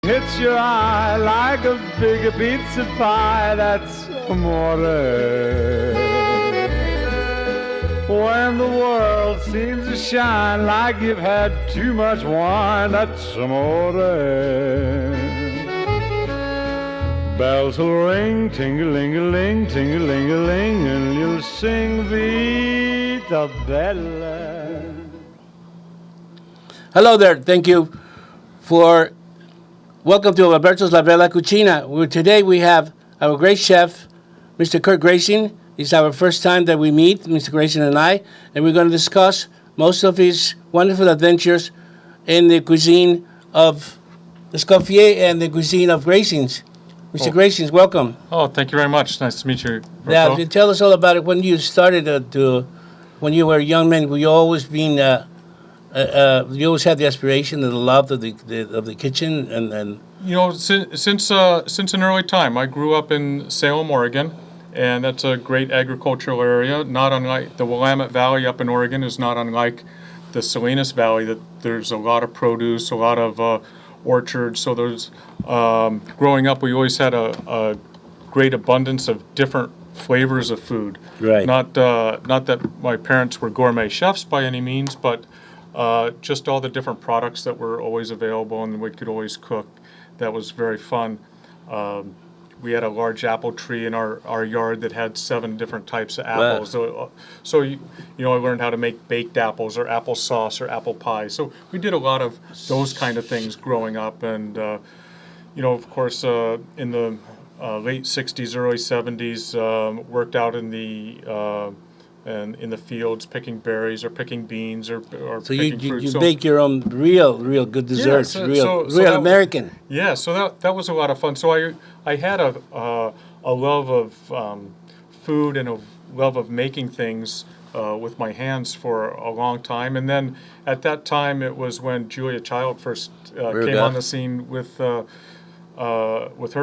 Hits your eye like a big pizza pie, that's amore. When the world seems to shine like you've had too much wine, that's amore. Bells will ring, ting-a-ling-a-ling, ting-a-ling-a-ling, and you'll sing Vita Bella. Hello there. Thank you for welcome to Alberto's La Bella Cuccina. Today we have our great chef, Mr. Kurt Grayson. It's our first time that we meet, Mr. Grayson and I, and we're going to discuss most of his wonderful adventures in the cuisine of Escoffier and the cuisine of Grayson's. Mr. Grayson's, welcome. Oh, thank you very much. Nice to meet you, Now, Alberto. tell us all about it. When you started when you were a young man, were you always been you always had the aspiration and the love of the kitchen and You know, since an early time, I grew up in Salem, Oregon, and that's a great agricultural area. Not unlike the Willamette Valley up in Oregon is not unlike the Salinas Valley. That there's a lot of produce, a lot of orchards. So there's growing up, we always had a great abundance of different flavors of food. Right. Not that my parents were gourmet chefs by any means, but just all the different products that were always available and we could always cook. That was very fun. We had a large apple tree in our yard that had 7 different types of apples. Wow. So I learned how to make baked apples or applesauce or apple pie. So we did a lot of those kind of things growing up. And, of course, in the late 60s, early 70s, worked out in the fields picking berries or picking beans or so picking fruit. you bake your own real good desserts, so real that American. Yeah, so that was a lot of fun. So I had a love of food and a love of making things with my hands for a long time. And then at that time, it was when Julia Child first came on the scene with her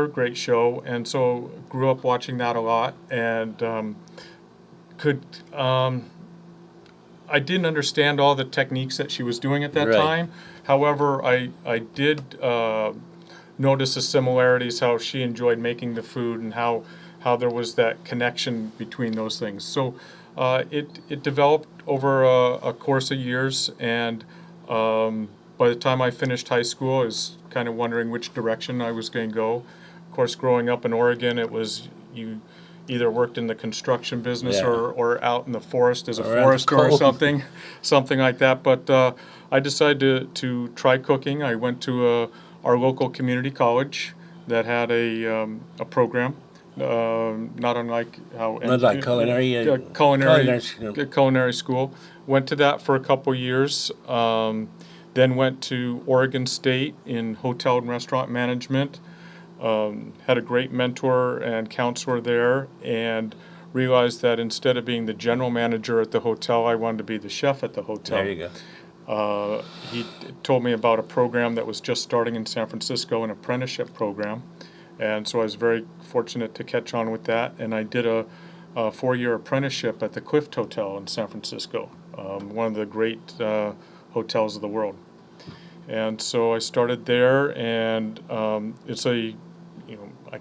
great show, and so grew up watching that a lot and. I didn't understand all the techniques that she was doing at that Right. time. However, I did notice the similarities, how she enjoyed making the food and how there was that connection between those things. So it developed over a course of years, and by the time I finished high school, I was kind of wondering which direction I was going to go. Of course, growing up in Oregon, it was you either worked in the construction business Yeah. or out in the forest as a Around forester or cold. something like that. But I decided to try cooking. I went to our local community college that had a program, not unlike how Not like culinary, culinary school. Went to that for a couple years. Then went to Oregon State in hotel and restaurant management. Had a great mentor and counselor there, and realized that instead of being the general manager at the hotel, I wanted to be the chef at the hotel. There you go. He told me about a program that was just starting in San Francisco, an apprenticeship program, and so I was very fortunate to catch on with that, and I did a 4-year apprenticeship at the Clift Hotel in San Francisco, one of the great hotels of the world. And so I started there, and it's like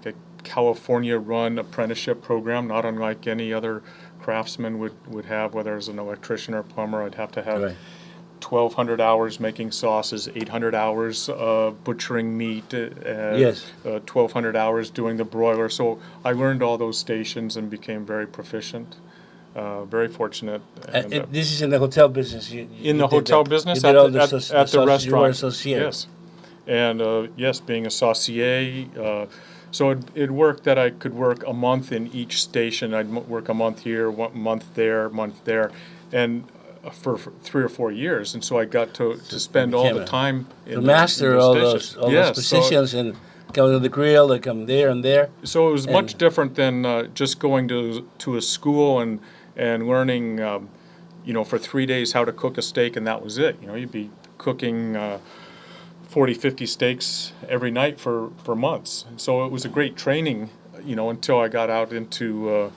a California-run apprenticeship program, not unlike any other craftsman would have, whether it's an electrician or plumber. I'd have to have Right. 1,200 hours making sauces, 800 hours butchering meat, Yes. 1,200 hours doing the broiler. So I learned all those stations and became very proficient. Very fortunate. And, This is in the hotel business. in the hotel business at at the restaurant. You were associate. Yes, and yes, being a saucier. So it worked that I could work a month in each station. I'd work a month here, 1 month there, and for 3 or 4 years. And so I got to spend all the time in To master all those positions and go to the grill, they come there and there. So it was much different than just going to a school and learning, for 3 days how to cook a steak, and that was it. You'd be cooking 40, 50 steaks every night for months. And so it was a great training, until I got out into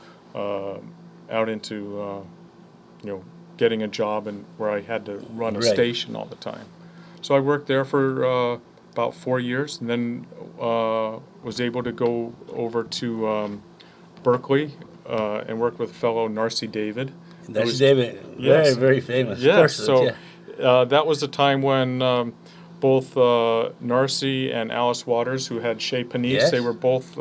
getting a job and where I had to run a Right. station all the time. So I worked there for about 4 years, and then was able to go over to Berkeley and work with fellow Narcy David. That's David, Yes. very famous. Yes, person, so that was the time when both Narcy and Alice Waters, who had Chez Panisse, Yes. they were both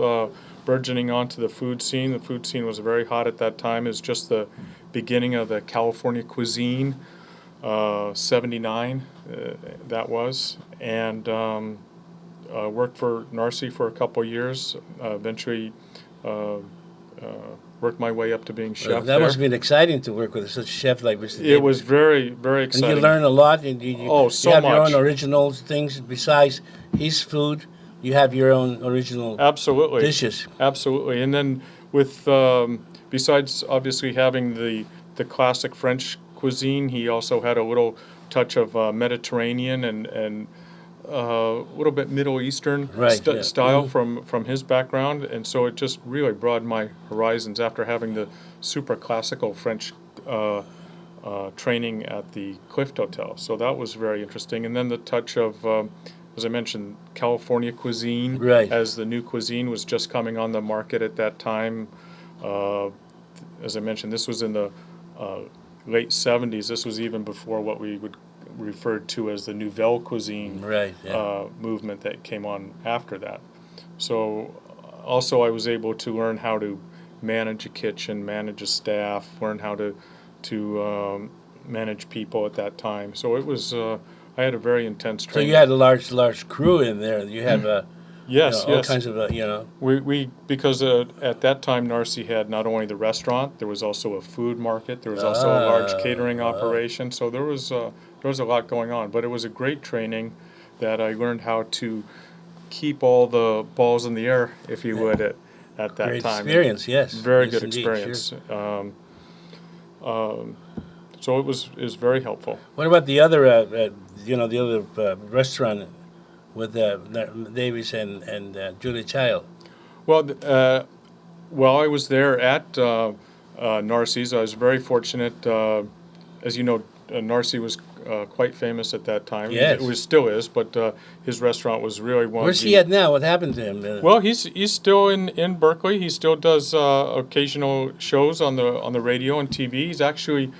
burgeoning onto the food scene. The food scene was very hot at that time. It was just the beginning of the California cuisine, 79, that was. And worked for Narcy for a couple years, eventually worked my way up to being chef that there. must have been exciting to work with such a chef like Mr. It David. was very, very And exciting. you learn a lot. And So you have your much. own original things besides his food. You have your own original Absolutely. dishes. Absolutely. And then with, besides obviously having the classic French cuisine, he also had a little touch of Mediterranean and a little bit Middle Eastern style from his background. And so it just really broadened my horizons after having the super classical French training at the Clift Hotel. So that was very interesting. And then the touch of, as I mentioned, California cuisine, as the new cuisine was just coming on the market at that time. As I mentioned, this was in the late 70s. This was even before what we would refer to as the Nouvelle Cuisine movement that came on after that. So also I was able to learn how to manage a kitchen, manage a staff, learn how to manage people at that time. So it was, I had a very intense training. So you had a large crew in there. You have yes, all kinds of We because at that time Narcy had not only the restaurant, there was also a food market, there was also a large catering operation. So there was a lot going on. But it was a great training that I learned how to keep all the balls in the air, if you would, at that great time. Experience, yes. Very Yes, good indeed, experience. sure. So it was very helpful. What about the other, the other restaurant with Davis and Julia Child? Well, while I was there at Narcy's, I was very fortunate. As you know, Narcy was quite famous at that time. Yes. It still is, but his restaurant was really one Where's of the... he at now? What happened to him? Well, he's still in Berkeley. He still does occasional shows on the radio and TV. He's actually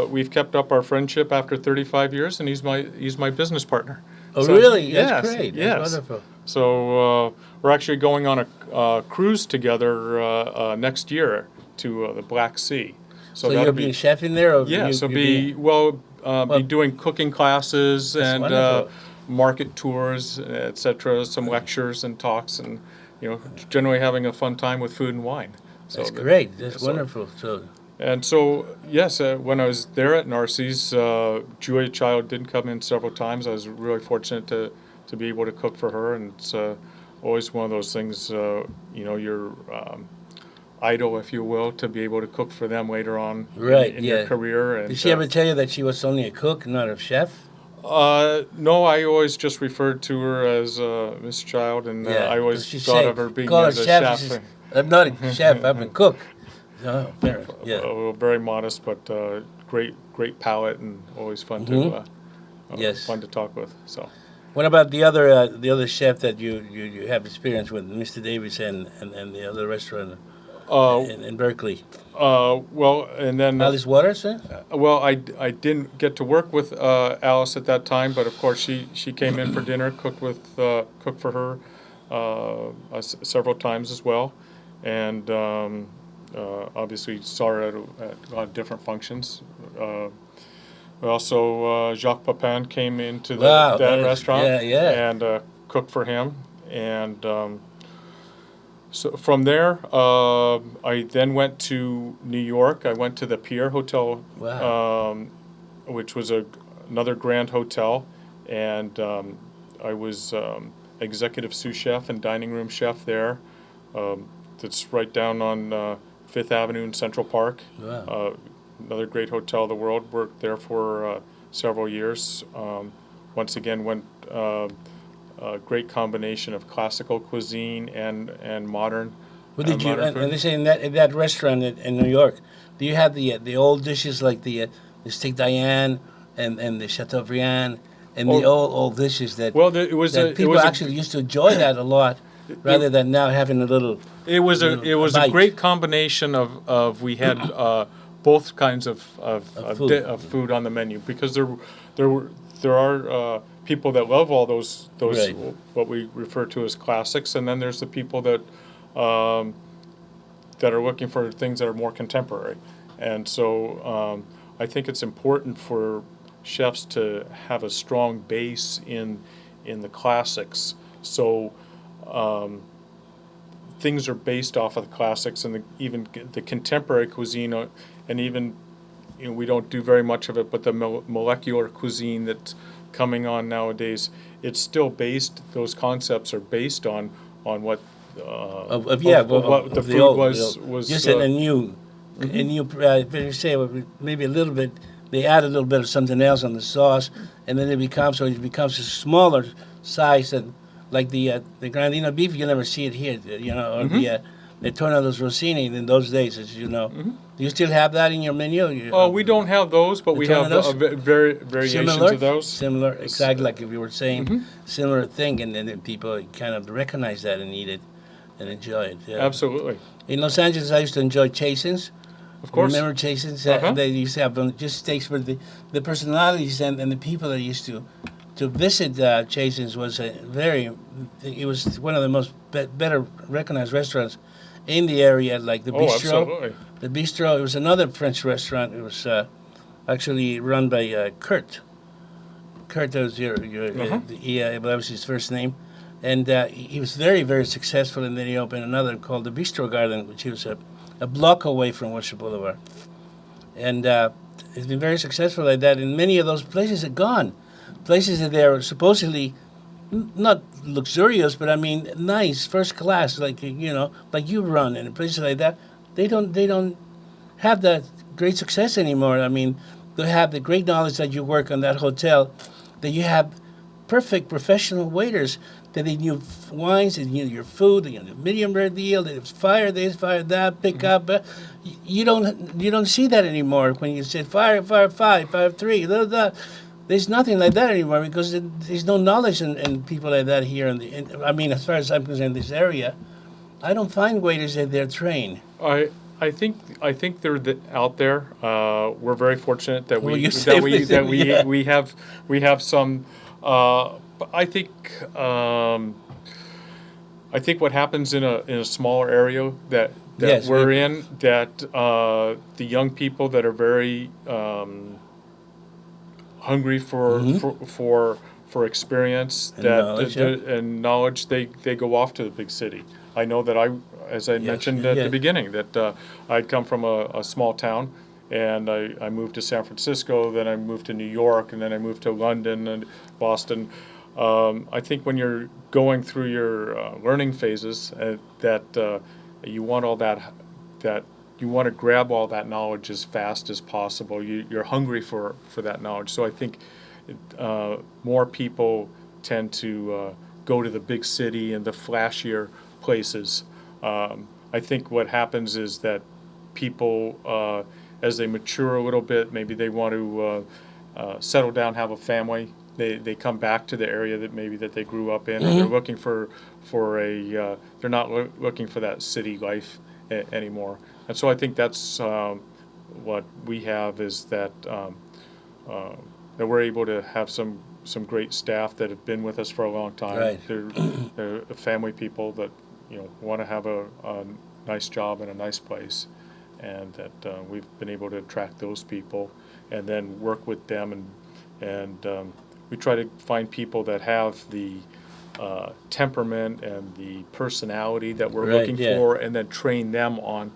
we've kept up our friendship after 35 years, and he's my business partner. Oh, So, really? yes, That's great. Yes. That's wonderful. So we're actually going on a cruise together next year to the Black Sea. So that'll you'll be chef in there? Or yes, you'll be doing cooking classes and market tours, etc. Some lectures and talks, and generally having a fun time with food and wine. So that's great. That's wonderful. So yes, when I was there at Narcy's, Julia Child did come in several times. I was really fortunate to be able to cook for her, and it's always one of those things. You're idol, if you will, to be able to cook for them later on in your career. And, did she ever tell you that she was only a cook, not a chef? No, I always just referred to her as Miss Child, and I always thought of her being as a chef. I'm not a chef, I'm a cook. Oh, very modest, but great palate, and always fun to fun to talk with. So, what about the other chef that you have experience with, Mr. Davis and the other restaurant in Berkeley? Well, and then Alice Waters, huh? Well, I didn't get to work with Alice at that time, but of course she came in for dinner, cooked for her several times as well, and obviously saw her at a lot of different functions. Also, Jacques Pepin came into that restaurant and cooked for him, and so from there, I then went to New York. I went to the Pierre Hotel, which was another grand hotel, and I was executive sous chef and dining room chef there. That's right down on Fifth Avenue in Central Park. Wow. Another great hotel of the world. Worked there for several years. Once again, went a great combination of classical cuisine and modern. What did you? And they say in that restaurant in New York, do you have the old dishes like the steak Diane and the Chateaubriand and the old dishes that Well, it was that people actually used to enjoy that a lot, rather than now having a little. It was a bite. great combination of we had both kinds of food. food on the menu, because there are people that love all those Right. what we refer to as classics, and then there's the people that that are looking for things that are more contemporary. And so I think it's important for chefs to have a strong base in the classics. So things are based off of the classics, and even the contemporary cuisine, and even we don't do very much of it, but the molecular cuisine that's coming on nowadays, it's still based. Those concepts are based on what what the food was. Just in a new, maybe a little bit. They add a little bit of something else on the sauce, and then it becomes a smaller size than like the Grandino beef. You never see it here, or the Tornados Rossini in those days, as you know. Do you still have that in your menu? Oh, we don't have those, but we have variations of those. Similar, exactly like you were saying, similar thing, and then people kind of recognize that and eat it and enjoy it. Yeah. Absolutely. In Los Angeles, I used to enjoy Chasen's. Of course. Remember Chasen's? They used to have just steaks, but the personalities and the people that used to visit Chasen's was it was one of the most better recognized restaurants in the area, like the Bistro. Absolutely. The Bistro, it was another French restaurant. It was actually run by Kurt. Kurt was that was his first name. And he was very, very successful, and then he opened another called the Bistro Garden, which was a block away from Western Boulevard. And it's been very successful like that, and many of those places are gone. Places that they're supposedly not luxurious, but I mean nice, first class, like you run, and places like that. They don't have that great success anymore. I mean, they have the great knowledge that you work on that hotel, that you have perfect professional waiters, that they knew wines, they knew your food, they knew the medium rare deal, they was fire this, fire that, pick up. You don't see that anymore when you say fire 5, fire 3. There's nothing like that anymore, because there's no knowledge in people like that here. As far as I'm concerned, in this area, I don't find waiters that they're trained. I think they're out there. We're very fortunate that we have some. I think what happens in a smaller area that Yes, we're in, that the young people that are very hungry for experience and knowledge, they go off to the big city. I know that as I mentioned at the beginning, that I'd come from a small town, and I moved to San Francisco, then I moved to New York, and then I moved to London and Boston. I think when you're going through your learning phases, that you want all that you want to grab all that knowledge as fast as possible. You're hungry for that knowledge. So I think more people tend to go to the big city and the flashier places. I think what happens is that people, as they mature a little bit, maybe they want to settle down, have a family. They come back to the area that they grew up in, and they're looking for they're not looking for that city life anymore. And so I think that's what we have, is that that we're able to have some great staff that have been with us for a long time. Right. They're family people that want to have a nice job in a nice place, and that we've been able to attract those people and then work with them, and we try to find people that have the temperament and the personality that we're looking for, and then train them on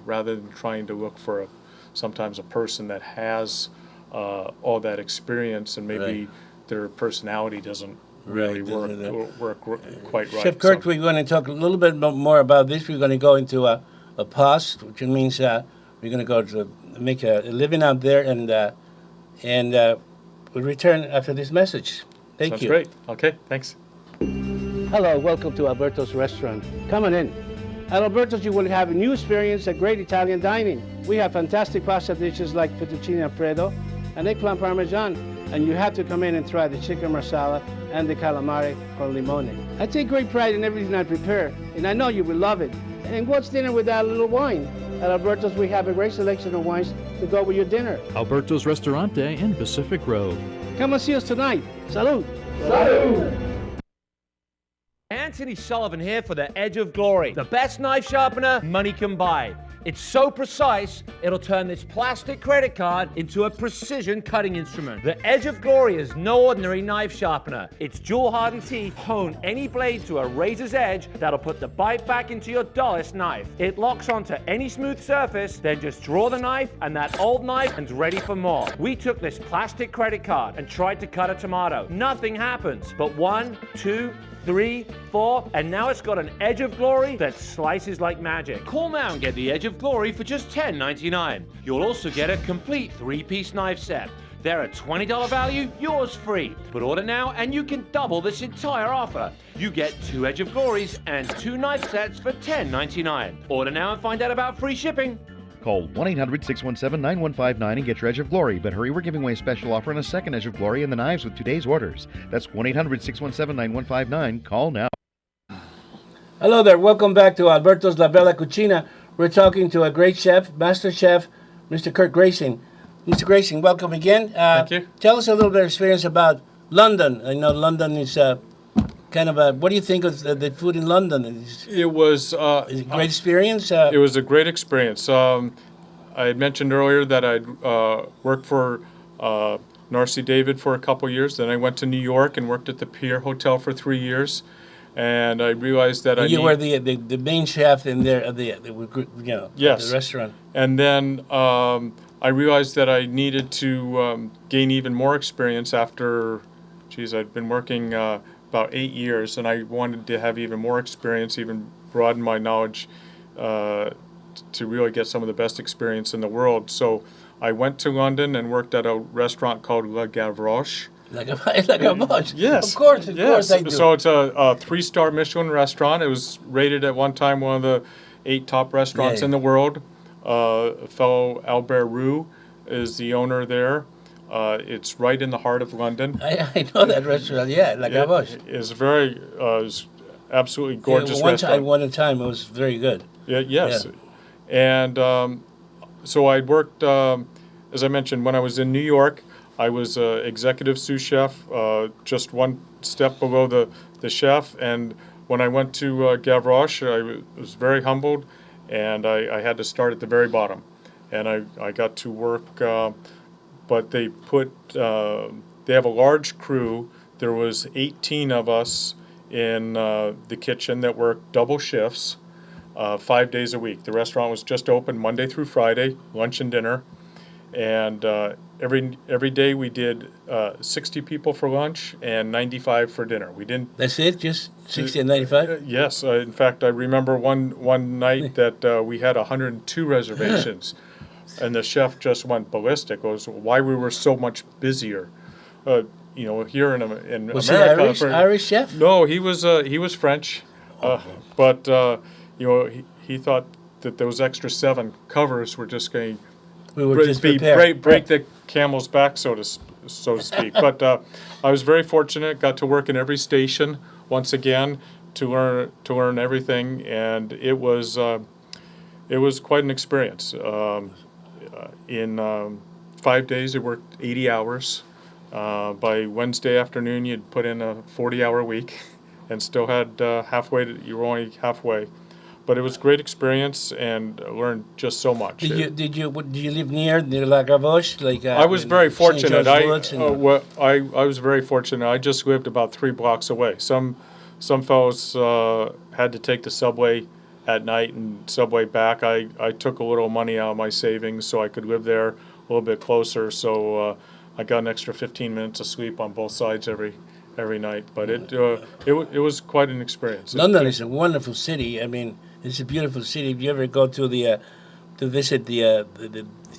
rather than trying to look for sometimes a person that has all that experience, and maybe their personality doesn't really work quite right. Chef Kurt, we're going to talk a little bit more about this. We're going to go into a pause, which means we're going to go to make a living out there, and we'll return after this message. Thank you. Sounds great. Okay, thanks. Hello, welcome to Alberto's restaurant. Come on in. At Alberto's, you will have a new experience at great Italian dining. We have fantastic pasta dishes like fettuccine alfredo and eggplant parmesan. and you have to come in and try the chicken marsala and the calamari con limone. I take great pride in everything I prepare, and I know you will love it. And what's dinner without a little wine? At Alberto's, we have a great selection of wines to go with your dinner. Alberto's Restaurante in Pacific Grove. Come and see us tonight. Salud. Anthony Sullivan here for the Edge of Glory, the best knife sharpener money can buy. It's so precise, it'll turn this plastic credit card into a precision cutting instrument. The Edge of Glory is no ordinary knife sharpener. Its dual-hardened teeth hone any blade to a razor's edge that'll put the bite back into your dullest knife. It locks onto any smooth surface, then just draw the knife and that old knife is ready for more. We took this plastic credit card and tried to cut a tomato. Nothing happens, but 1, 2, 3, 4, and now it's got an Edge of Glory that slices like magic. Call now and get the Edge of Glory for just $10.99. You'll also get a complete 3-piece knife set. They're a $20 value, yours free. But order now and you can double this entire offer. You get 2 Edge of Glories and 2 knife sets for $10.99. Order now and find out about free shipping. Call 1-800-617-9159 and get your Edge of Glory. But hurry, we're giving away a special offer on a second Edge of Glory and the knives with today's orders. That's 1-800-617-9159. Call now. Hello there. Welcome back to Alberto's La Bella Cucina. We're talking to a great chef, master chef, Mr. Kurt Gracing. Mr. Gracing, welcome again. Thank you. Tell us a little bit of experience about London. I know London is kind of a... What do you think of the food in London? It was Is it a great experience? It was a great experience. I had mentioned earlier that I'd worked for Narcy David for a couple years. Then I went to New York and worked at the Pier Hotel for 3 years. And I realized that you were the main chef in there, yes, the restaurant. And then I realized that I needed to gain even more experience after, I'd been working about 8 years, and I wanted to have even more experience, even broaden my knowledge to really get some of the best experience in the world. So I went to London and worked at a restaurant called Le Gavroche. Like a bunch. Yes. Of course I do. So it's a 3-star Michelin restaurant. It was rated at one time one of the 8 top restaurants in the world. A fellow Alberto is the owner there. It's right in the heart of London. I know that restaurant, La Gavroche. It's very, it's absolutely gorgeous restaurant. One time it was very good. Yes. Yeah. And so I worked, as I mentioned, when I was in New York, I was executive sous chef, just one step below the chef. And when I went to Gavroche, I was very humbled, and I had to start at the very bottom. And I got to work, but they have a large crew. There was 18 of us in the kitchen that worked double shifts, 5 days a week. The restaurant was just open Monday through Friday, lunch and dinner. And every day we did 60 people for lunch and 95 for dinner. We didn't. That's it, just 60 and 95. Yes, in fact, I remember one night that we had 102 reservations, and the chef just went ballistic. It was why we were so much busier. Here in was America. He Irish chef? No, he was French, but he thought that those extra 7 covers were just going. We were just prepared. Break the camel's back, so to speak. But I was very fortunate. Got to work in every station once again to learn everything, and it was quite an experience. In 5 days, I worked 80 hours. By Wednesday afternoon, you'd put in a 40-hour week, and still had you were only halfway. But it was a great experience and learned just so much. Did you live near La Gavroche? I was very fortunate. I was very fortunate. I just lived about 3 blocks away. Some fellows had to take the subway at night and subway back. I took a little money out of my savings so I could live there a little bit closer. So I got an extra 15 minutes of sleep on both sides every night. But it was quite an experience. London is a wonderful city. I mean, it's a beautiful city. If you ever go to visit the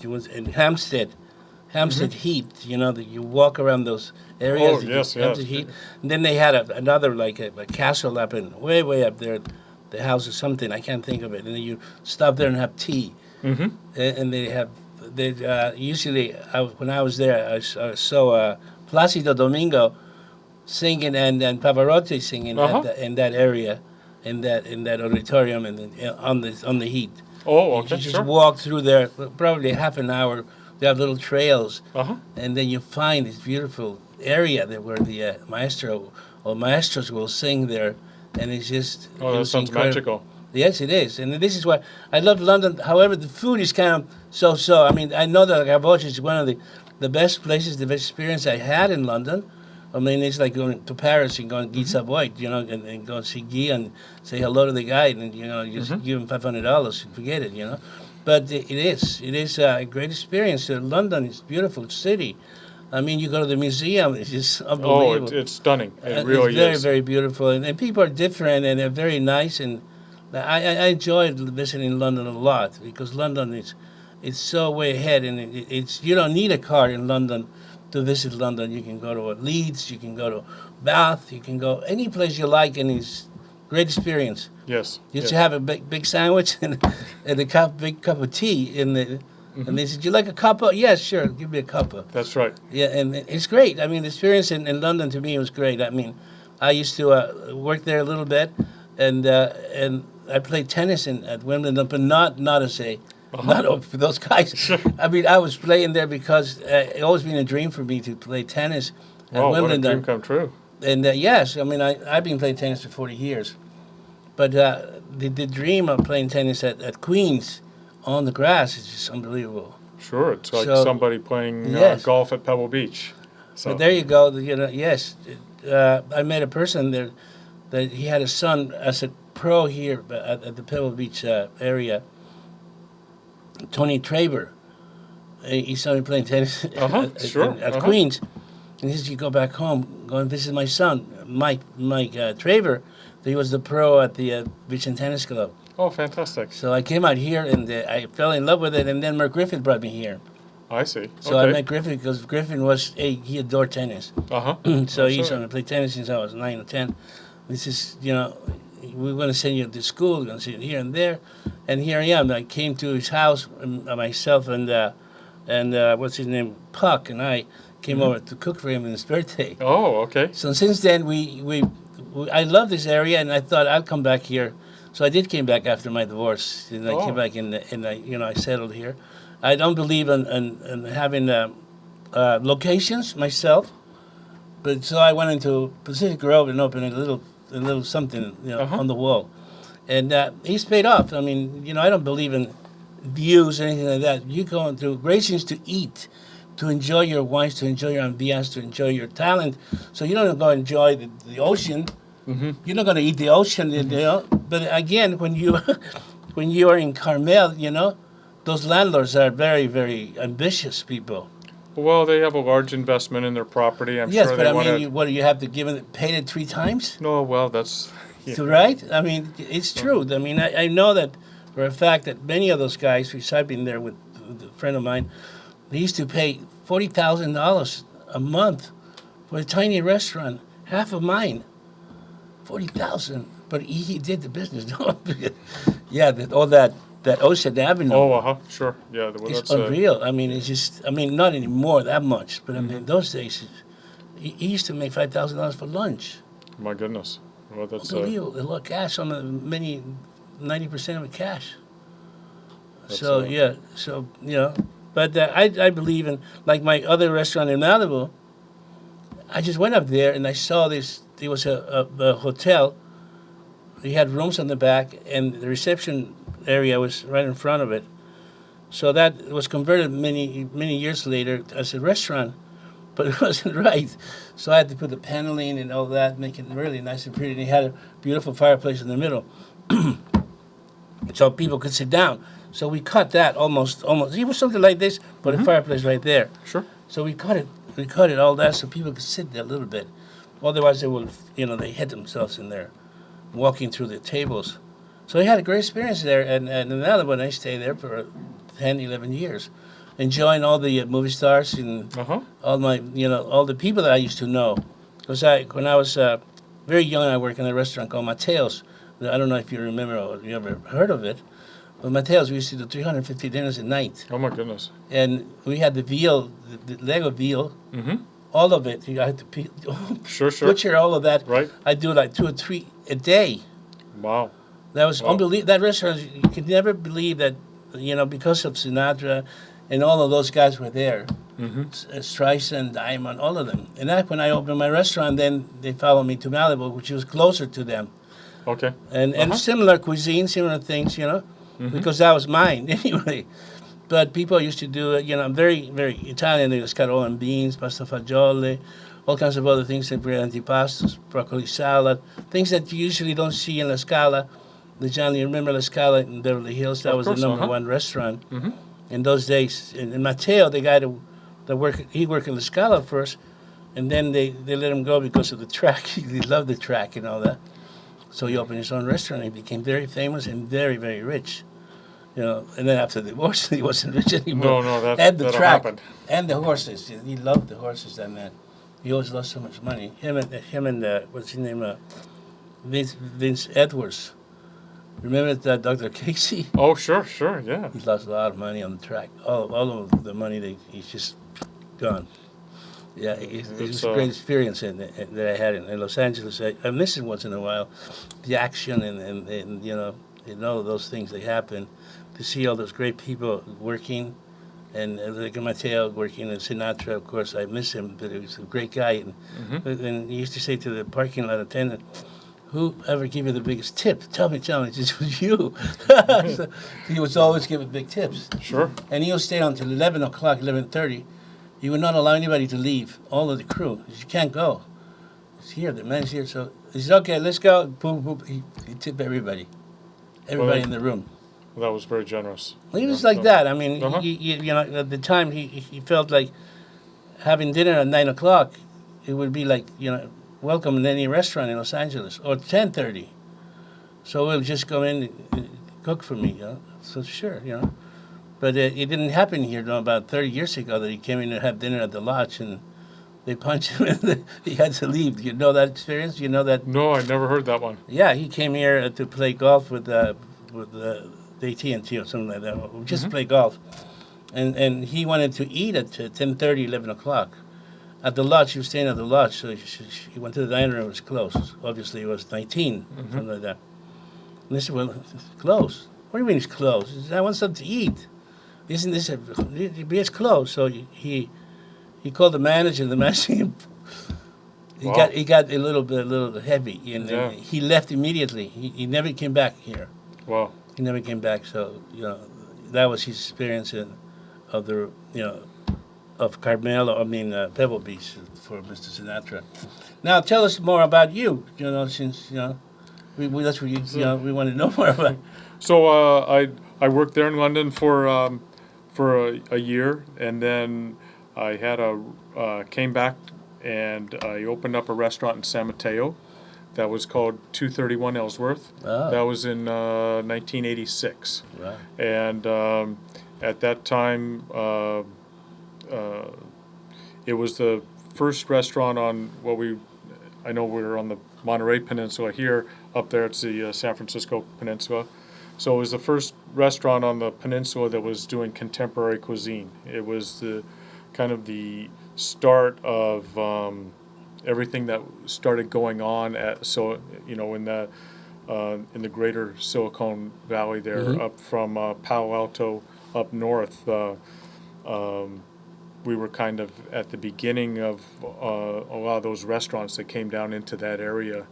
in Hampstead Heath, you walk around those areas. Oh, yes. Hampstead Heath. And then they had another like a castle up way up there, the house or something. I can't think of it. And then you stop there and have tea. Mm-hmm. And they usually when I was there, I saw Placido Domingo singing and Pavarotti singing in that area, in that auditorium, and on the heat. Oh, okay, You just sure. walk through there, probably half an hour. They have little trails, Uh-huh. and then you find this beautiful area that where the maestro or maestros will sing there, and it's just Oh, that it's sounds incredible. magical. Yes, it is, and this is why I love London. However, the food is kind of so-so. I mean, I know that Gavotch is one of the best places, the best experience I had in London. I mean, it's like going to Paris and going to Guy Savoy, you know, and go and see Guy and say hello to the guide, and you know, just give him $500 and forget it, you know. But it is a great experience. London is a beautiful city. I mean, you go to the museum; it's just Oh, unbelievable. it's stunning. It It's really very, is. very beautiful, and people are different, and they're very nice. And I enjoyed visiting London a lot because London it's so way ahead, and it's you don't need a car in London to visit London. You can go to Leeds, you can go to Bath, you can go any place you like, and it's great experience. Yes. You yes. should have a big sandwich and a big cup of tea and they said, "You like a cuppa?" "Yes, sure. Give me a cuppa." That's right. Yeah, and it's great. I mean, the experience in London to me was great. I mean, I used to work there a little bit, and I played tennis at Wimbledon, but not as a not for those guys. I mean, I was playing there because it always been a dream for me to play tennis at Oh, what a Wimbledon. dream come true. And yes, I mean, I've been playing tennis for 40 years. But the dream of playing tennis at Queens on the grass is just unbelievable. Sure, it's like So, somebody playing yes. golf at Pebble Beach. So But there you go. You know, yes, I met a person there that he had a son as a pro here at the Pebble Beach area. Tony Traber. He saw me playing tennis sure, at Queens. And he says, "You go back home, go and visit my son, Mike Traver. He was the pro at the Beach and Tennis Club." Oh, fantastic. So I came out here and I fell in love with it. And then Mark Griffith brought me here. I see. So I Okay. met Griffith because Griffin he adored tennis. Uh-huh. So he That's used to play tennis since I was 9 or 10. This is, you know, we're going to send you to school. We're going to send you here and there. And here I am. I came to his house, myself and what's his name, Puck, and I came over to cook for him on his birthday. Oh, okay. So since then, I love this area, and I thought I'd come back here. So I did came back after my divorce, and I came back and I settled here. I don't believe in having locations myself, but so I went into Pacific Grove and opened a little something on the wall, and he's paid off. I mean, I don't believe in views or anything like that. You go into Gracie's to eat, to enjoy your wines, to enjoy your ambiance, to enjoy your talent. So you don't go enjoy the ocean. Mm-hmm. You're not going to eat the ocean, But again, when you are in Carmel, those landlords are very, very ambitious people. Well, they have a large investment in their property. I'm Yes, sure but they I want mean, what do you have to give it? Paid it 3 times? No, well, that's... Yeah. So, right? I mean, it's true. I mean, I know that for a fact that many of those guys, which I've been there with a friend of mine, they used to pay $40,000 a month for a tiny restaurant, half of mine. $40,000, but he did the business. Yeah, all that Ocean Avenue. Oh, sure. Yeah, well, It's that's... unreal. I mean, it's just, not anymore that much, but I mean, those days, he used to make $5,000 for lunch. My goodness. Well, that's... Unbelievable. A lot of cash, 90% of it cash. That's, So, but I believe in, like my other restaurant in Malibu, I just went up there and I saw this. There was a hotel. They had rooms on the back, and the reception area was right in front of it. So that was converted many years later as a restaurant, but it wasn't right. So I had to put the paneling and all that, make it really nice and pretty. And they had a beautiful fireplace in the middle, so people could sit down. So we cut that almost. It was something like this, but a fireplace right there. Sure. So we cut it all that so people could sit there a little bit. Otherwise, they will, they hit themselves in there, walking through the tables. So I had a great experience there, and another one I stayed there for 10, 11 years, enjoying all the movie stars and all my, all the people that I used to know. Because when I was very young, I worked in a restaurant called Mateo's. I don't know if you remember or you ever heard of it, but Mateo's, we used to do 350 dinners a night. Oh, my goodness. And we had the veal, the leg of veal, all of it. I had to Sure. butcher all of that. Right. I do like 2 or 3 a day. Wow. That was Wow. unbelievable. That restaurant, you could never believe that, because of Sinatra and all of those guys were there. Streisand, Diamond, all of them. And when I opened my restaurant, then they followed me to Malibu, which was closer to them. Okay. And similar cuisine, similar things, because that was mine anyway. But people used to do it, very, very Italian. They was scatole and beans, pasta fagioli, all kinds of other things, and antipastos, broccoli salad, things that you usually don't see in La Scala. The Johnny, remember La Scala in Beverly Hills? That Of was course, the number one restaurant in those days. And Matteo, the guy that worked, he worked in La Scala first, and then they let him go because of the track. He loved the track and all that. So he opened his own restaurant. He became very famous and very, very rich. And then after the divorce, he wasn't rich anymore. No, and the that'll track happen. and the horses. He loved the horses. And then he always lost so much money. Him and what's his name? Vince Edwards. Remember that Dr. Casey? Oh, sure, yeah. He lost a lot of money on the track. All of the money he's just gone. Yeah, it was a great experience that I had in Los Angeles. I miss it once in a while, the action and all of those things that happen. To see all those great people working, and like Matteo working, and Sinatra, of course, I miss him, but he was a great guy. And he used to say to the parking lot attendant, "Whoever gave you the biggest tip? Tell me, it was you." So he was always giving big tips. Sure. And he would stay until 11 o'clock, 11:30. He would not allow anybody to leave, all of the crew. He said, "You can't go. It's here, the man's here." So he said, "Okay, let's go." Boom, boom. He tipped everybody in the room. Well, that was very generous. He was like that. I mean, at the time, he felt like having dinner at 9 o'clock, it would be like, welcome in any restaurant in Los Angeles, or 10:30. So he'll just come in and cook for me, So sure, But it didn't happen here, about 30 years ago that he came in to have dinner at the lodge and they punched him and he had to leave. You know that experience? You know that? No, I never heard that one. Yeah, he came here to play golf with AT&T or something like that, or just play golf. And he wanted to eat at 10:30, 11 o'clock. At the lodge, he was staying at the lodge, so he went to the dining room, it was closed. Obviously, it was 19, something like that. And they said, "Well, it's closed." "What do you mean it's closed?" He said, "I want something to eat." Isn't this it's closed? So he called the manager. The manager he got a little heavy, and he left immediately. He never came back here. Wow. He never came back. So that was his experience of the of Carmelo. Pebble Beach for Mr. Sinatra. Now tell us more about you. Since we that's what we want to know more about. So I worked there in London for a year, and then I came back and I opened up a restaurant in San Mateo that was called 231 Ellsworth. Oh. That was in 1986. Wow. And at that time, it was the first restaurant on I know we're on the Monterey Peninsula here. Up there, it's the San Francisco Peninsula. So it was the first restaurant on the peninsula that was doing contemporary cuisine. It was the kind of the start of everything that started going on in the greater Silicon Valley there, up from Palo Alto up north. We were kind of at the beginning of a lot of those restaurants that came down into that area,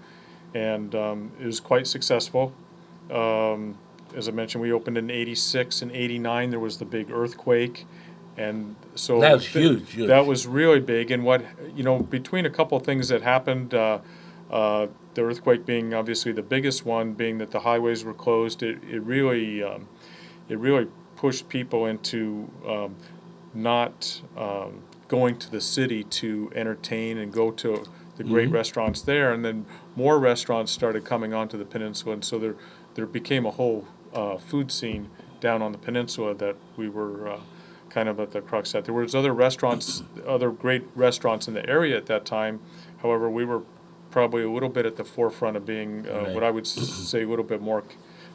and it was quite successful. As I mentioned, we opened in '86 and '89. There was the big earthquake, and so that was huge. That was really big. And between a couple of things that happened, the earthquake being obviously the biggest one, being that the highways were closed, it really pushed people into not going to the city to entertain and go to the great restaurants there, and then more restaurants started coming onto the peninsula, and so there became a whole food scene down on the peninsula that we were kind of at the crux at. There was other great restaurants in the area at that time. However, we were probably a little bit at the forefront of being what I would say a little bit more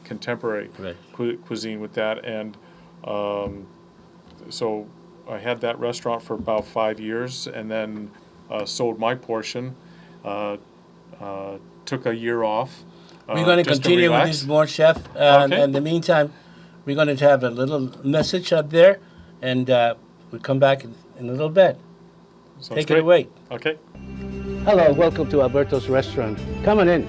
contemporary cuisine with that. And so I had that restaurant for about 5 years, and then sold my portion, took a year off. We're going to just continue with relax. this more, Chef. Okay. In the meantime, we're going to have a little message up there, and we'll come back in a little bit. Sounds Take great. it away. Okay. Hello, welcome to Alberto's restaurant. Come on in.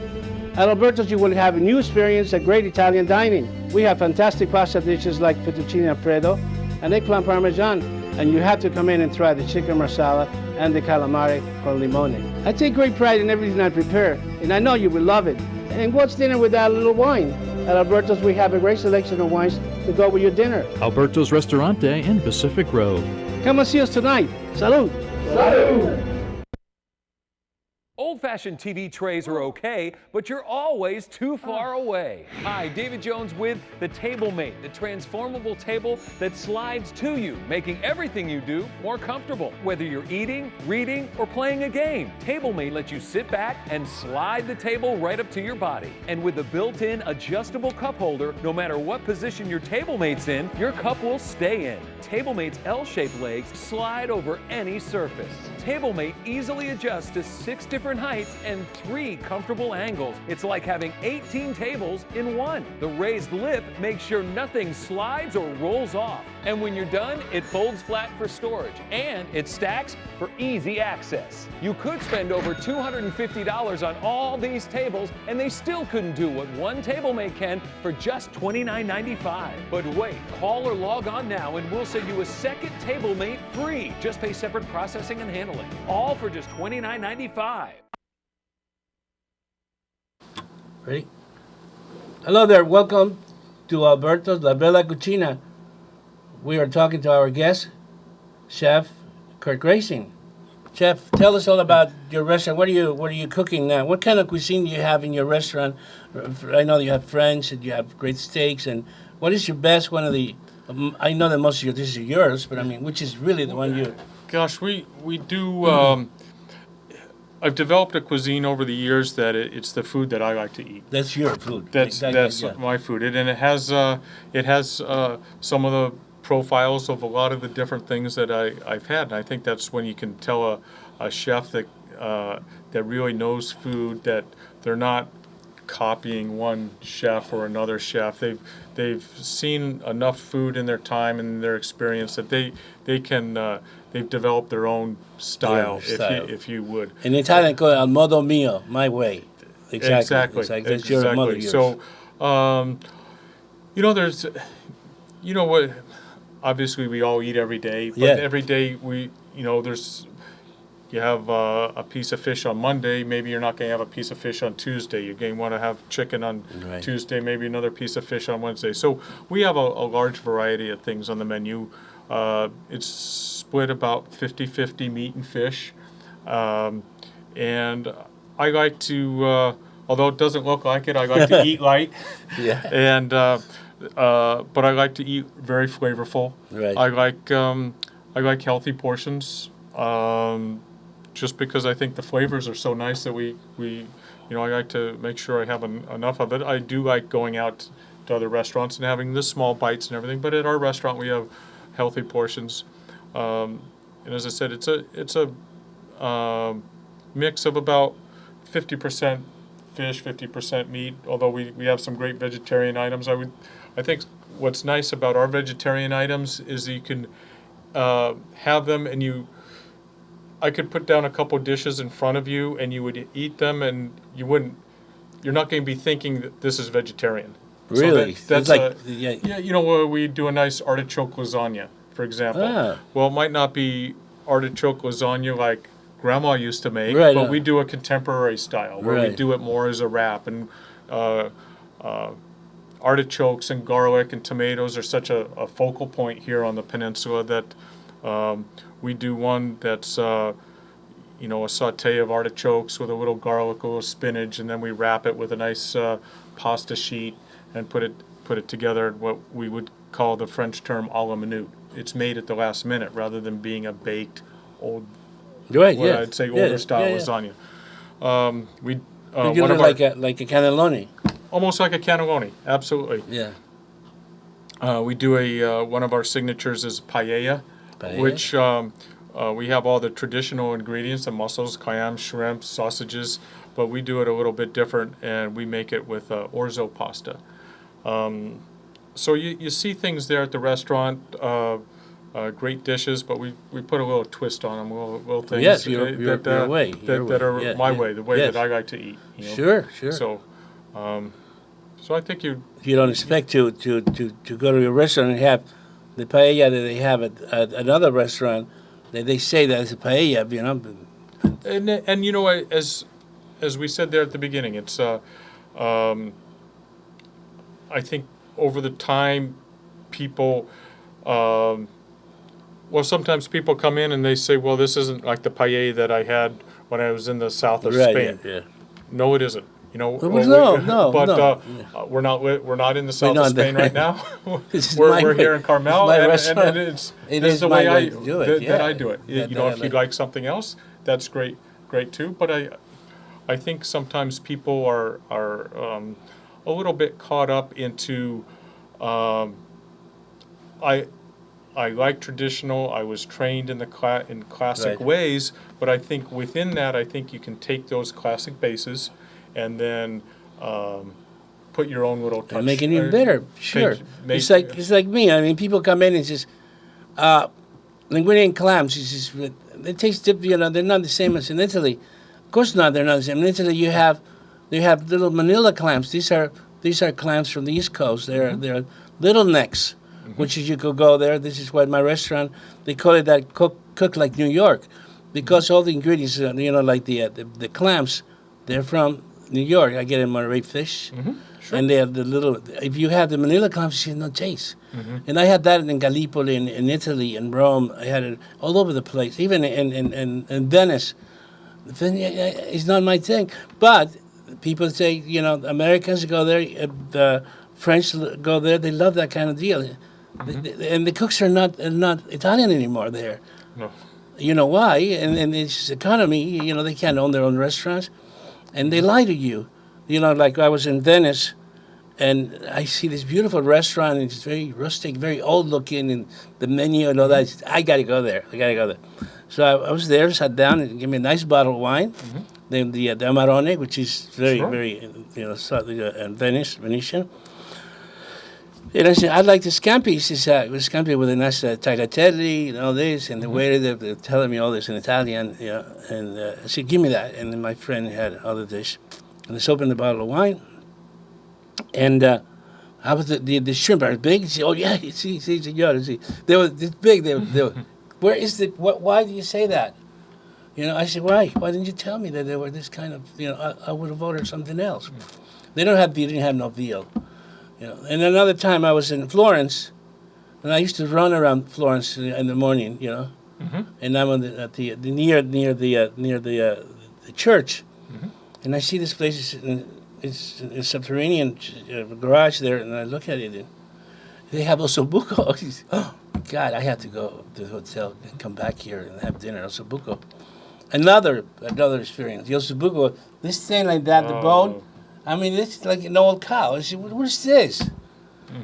At Alberto's, you will have a new experience at great Italian dining. We have fantastic pasta dishes like fettuccine alfredo and eggplant parmesan, and you have to come in and try the chicken marsala and the calamari con limone. I take great pride in everything I prepare, and I know you will love it. And what's dinner without a little wine? At Alberto's, we have a great selection of wines to go with your dinner. Alberto's Restaurante in Pacific Grove. Come and see us tonight. Salud. Salud. Old-fashioned TV trays are okay, but you're always too far away. Hi, David Jones with the TableMate, the transformable table that slides to you, making everything you do more comfortable. Whether you're eating, reading, or playing a game, TableMate lets you sit back and slide the table right up to your body. And with a built-in adjustable cup holder, no matter what position your TableMate's in, your cup will stay in. TableMate's L-shaped legs slide over any surface. TableMate easily adjusts to 6 different heights and 3 comfortable angles. It's like having 18 tables in one. The raised lip makes sure nothing slides or rolls off. And when you're done, it folds flat for storage, and it stacks for easy access. You could spend over $250 on all these tables, and they still couldn't do what one TableMate can for just $29.95. But wait, call or log on now, and we'll send you a second TableMate free. Just pay separate processing and handling, all for just $29.95. Ready? Hello there. Welcome to Alberto's La Bella Cucina. We are talking to our guest, Chef Kurt Gracing. Chef, tell us all about your restaurant. What are you cooking now? What kind of cuisine do you have in your restaurant? I know you have French and you have great steaks. And what is your best one of the? I know that most of your dishes are yours, but I mean, which is really the one you? Gosh, we do. I've developed a cuisine over the years that it's the food that I like to eat. That's your food. That's Yeah. my food, and it has some of the profiles of a lot of the different things that I've had. And I think that's when you can tell a chef that really knows food, that they're not copying one chef or another chef. They've seen enough food in their time and their experience that they've developed their own style, if you would. In Italian, called al modo mio, my way. Exactly. That's your mother. Yours. So, there's, what? Obviously, we all eat every day, but every day you have a piece of fish on Monday. Maybe you're not going to have a piece of fish on Tuesday. You're going to want to have chicken on Tuesday, maybe another piece of fish on Wednesday. So we have a large variety of things on the menu. It's split about 50-50 meat and fish. And I like to, although it doesn't look like it, I like to eat light. And but I like to eat very flavorful. Right. I like healthy portions. Just because I think the flavors are so nice that we I like to make sure I have enough of it. I do like going out to other restaurants and having the small bites and everything, but at our restaurant we have healthy portions. And as I said, it's a mix of about 50% fish, 50% meat. Although we have some great vegetarian items. I think what's nice about our vegetarian items is that you can have them, and I could put down a couple dishes in front of you, and you would eat them, and you're not going to be thinking that this is vegetarian. Really? So that's where we do a nice artichoke lasagna, for example. Well, it might not be artichoke lasagna like Grandma used to make, but we do a contemporary style where we do it more as a wrap. And artichokes and garlic and tomatoes are such a focal point here on the peninsula that we do one that's a saute of artichokes with a little garlic, a little spinach, and then we wrap it with a nice pasta sheet and put it together in what we would call the French term à la minute. It's made at the last minute rather than being a baked old, I'd say older style lasagna. We do it like a cannelloni. Almost like a cannelloni, absolutely. Yeah. We do one of our signatures is paella. Which we have all the traditional ingredients, the mussels, clams, shrimp, sausages, but we do it a little bit different, and we make it with orzo pasta. So you see things there at the restaurant, great dishes, but we put a little twist on them, little things Yes, your way, that are yeah, my yeah, way, the way yes. that I like to eat. You know? Sure. So, so I think you. You don't expect to go to a restaurant and have the paella that they have at another restaurant. They say that it's a paella, you know. And you know, as we said there at the beginning, it's I think over the time people well, sometimes people come in and they say, well, this isn't like the paella that I had when I was in the south of Spain. Yeah. No, it isn't. You know, No, but we're not in the south of Spain right now. we're here in Carmel, and it's the way I do it. That I do it. You know, if you'd like something else, that's great too. But I think sometimes people are a little bit caught up into. I like traditional. I was trained in in classic ways, but I think within that, I think you can take those classic bases and then put your own little touch. And make it even better. Sure. It's like me. I mean, people come in and says, linguine and clams. They taste different. You know, they're not the same as in Italy. Of course not. They're not the same. In Italy, you have little Manila clams. These are clams from the East Coast. They're little necks. Which is you could go there. This is why my restaurant, they call it that cook like New York, because all the ingredients, you know, like the clams, they're from New York. I get them Monterey fish, and they have the little. If you have the Manila clams, you have no taste. And I had that in Gallipoli, in Italy, in Rome. I had it all over the place, even in Venice. It's not my thing, but people say, you know, Americans go there, the French go there. They love that kind of deal. And the cooks are not Italian anymore there. No. You know why? And it's economy. You know, they can't own their own restaurants, and they lie to you. You know, like I was in Venice, and I see this beautiful restaurant, and it's very rustic, very old looking, and the menu and all that. I got to go there. So I was there, sat down, and gave me a nice bottle of wine, the Amarone, which is very you know, Venetian. And I said, I'd like the scampi. He says, scampi with a nice tagliatelle and all this. And the waiter, they're telling me all this in Italian. You know, and I said, give me that. And then my friend had other dish. And let's open the bottle of wine. And how was the shrimp? Are they big? He said, oh, yeah, see, senor. They were this big. They were, where is the, why do you say that? You know, I said, why? Why didn't you tell me that they were this kind of, you know, I would have ordered something else. They didn't have no veal. You know, and another time I was in Florence, and I used to run around Florence in the morning, you know, and I'm near the church, and I see this place. It's a subterranean garage there, and I look at it, and they have ossobuco. Oh God, I have to go to the hotel and come back here and have dinner at ossobuco. Another experience. The ossobuco, this thing like that, the bone. I mean, it's like an old cow. I said, what is this?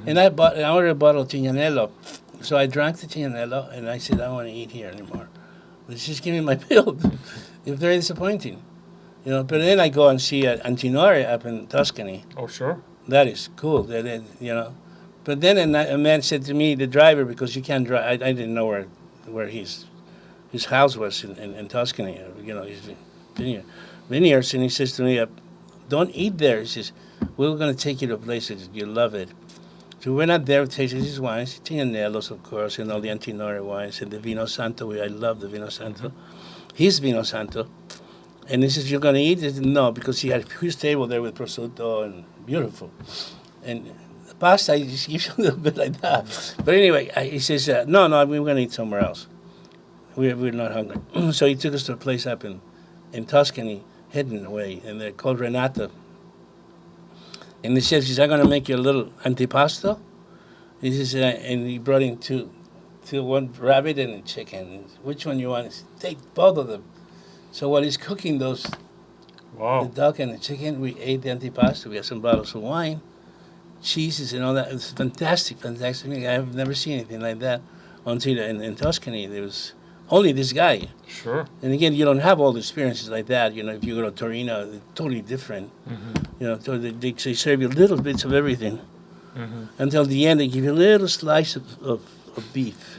And I ordered a bottle of Tignanello. So I drank the Tignanello, and I said, I don't want to eat here anymore. Let's just give me my bill. It's very disappointing. You know, but then I go and see Antinori up in Tuscany. Oh, sure. That is cool. You know. But then a man said to me, the driver, because you can't drive, I didn't know where his house was in Tuscany. You know, his vineyards, and he says to me, don't eat there. He says, we're going to take you to places you love it. So we went out there, we tasted his wines, Tignanellos, of course, and all the Antinori wines, and the Vino Santo. I love the Vino Santo. His Vino Santo. And he says, you're going to eat? I said, no, because he had a huge table there with prosciutto and beautiful. And the pasta, he just gives you a little bit like that. But anyway, he says, no, we're going to eat somewhere else. We're not hungry. So he took us to a place up in Tuscany, hidden away, and they're called Renata. And he says, I'm going to make you a little antipasto. He says, and he brought in two, one rabbit and a chicken. Which one you want? He said, take both of them. So while he's cooking those, the duck and the chicken, we ate the antipasto. We had some bottles of wine, cheeses and all that. It was fantastic. I've never seen anything like that until in Tuscany. There was only this guy. Sure. And again, you don't have all the experiences like that. You know, if you go to Torino, it's totally different. You know, so they serve you little bits of everything. Until the end, they give you a little slice of beef.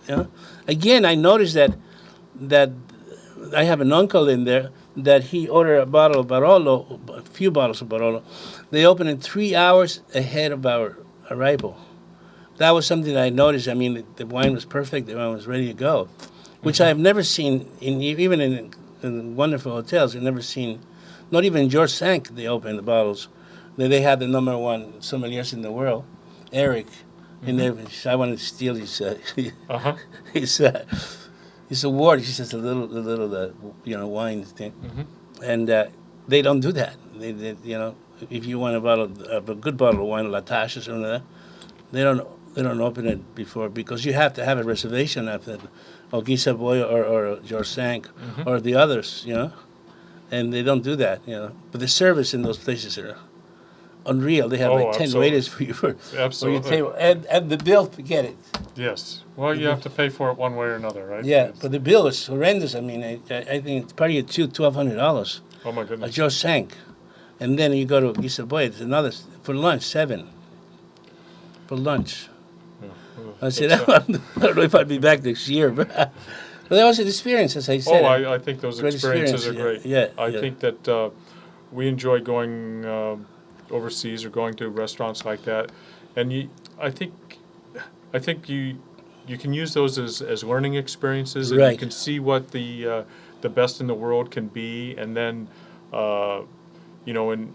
You know? Again, I noticed that I have an uncle in there that he ordered a bottle of Barolo, a few bottles of Barolo. They open it 3 hours ahead of our arrival. That was something that I noticed. I mean, the wine was perfect. The wine was ready to go, which I have never seen even in wonderful hotels. I've never seen, not even George Sank. They open the bottles. They had the #1 sommeliers in the world, Eric, and I wanted to steal his his award. He says the little wine thing, and they don't do that. They you know, if you want a good bottle of wine, La Tâche or something like that, they don't open it before, because you have to have a reservation after Guy Savoy or George Sank or the others, you know, and they don't do that, you know. But the service in those places are unreal. They have like 10 absolutely. waiters for you for your Absolutely. table, and the bill, forget it. Yes. Well, you have to pay for it one way or another, right? Yeah, but the bill is horrendous. I mean, I think it's probably $1,200. Oh my A goodness. Joe Sank, and then you go to Guy Savoy. It's another for lunch, $7 for lunch. I said, I don't know if I'd be back next year, but that was an experience, as I said. Oh, I think those Great experiences are experience, great. yeah, I yeah. think that we enjoy going overseas or going to restaurants like that, and I think you can use those as learning experiences, and you Right. can see what the best in the world can be, and then you know, and